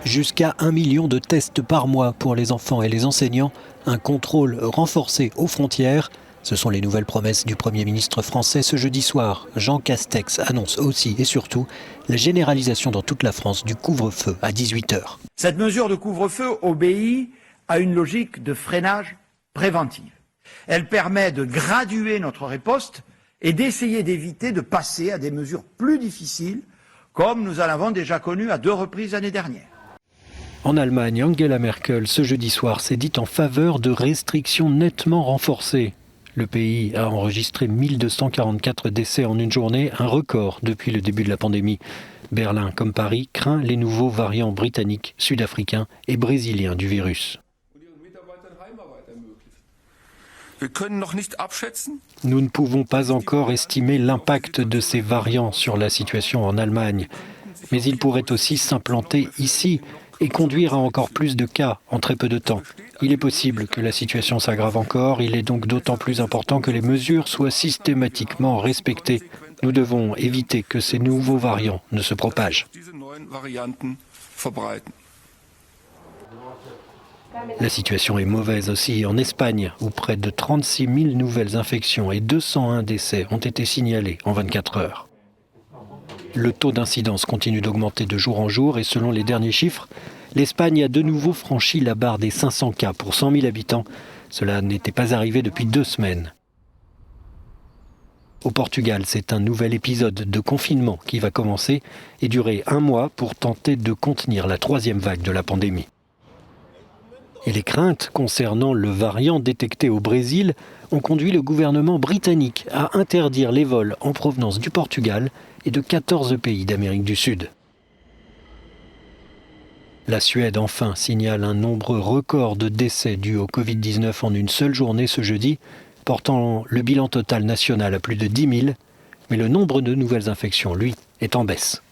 Jusqu'à 1 million de tests par mois pour les enfants et les enseignants, un contrôle renforcé aux frontières. Ce sont les nouvelles promesses du Premier ministre français ce jeudi soir. Jean Castex annonce aussi et surtout la généralisation dans toute la France du couvre-feu à 18h. Cette mesure de couvre-feu obéit à une logique de freinage préventive. Elle permet de graduer notre riposte et d'essayer d'éviter de passer à des mesures plus difficiles, comme nous en avons déjà connu à 2 reprises l'année dernière. En Allemagne, Angela Merkel, ce jeudi soir, s'est dite en faveur de restrictions nettement renforcées. Le pays a enregistré 1244 décès en une journée, un record depuis le début de la pandémie. Berlin, comme Paris, craint les nouveaux variants britanniques, sud-africains et brésiliens du virus. Nous ne pouvons pas encore estimer l'impact de ces variants sur la situation en Allemagne. Mais ils pourraient aussi s'implanter ici et conduire à encore plus de cas en très peu de temps. Il est possible que la situation s'aggrave encore, il est donc d'autant plus important que les mesures soient systématiquement respectées. Nous devons éviter que ces nouveaux variants ne se propagent. La situation est mauvaise aussi en Espagne, où près de 36 000 nouvelles infections et 201 décès ont été signalés en 24 heures. Le taux d'incidence continue d'augmenter de jour en jour et selon les derniers chiffres, l'Espagne a de nouveau franchi la barre des 500 cas pour 100 000 habitants. Cela n'était pas arrivé depuis 2 semaines. Au Portugal, c'est un nouvel épisode de confinement qui va commencer et durer 1 mois pour tenter de contenir la 3e vague de la pandémie. Et les craintes concernant le variant détecté au Brésil ont conduit le gouvernement britannique à interdire les vols en provenance du Portugal et de 14 pays d'Amérique du Sud. La Suède, enfin, signale un nombre record de décès dus au Covid-19 en une seule journée ce jeudi, portant le bilan total national à plus de 10 000, mais le nombre de nouvelles infections, lui, est en baisse.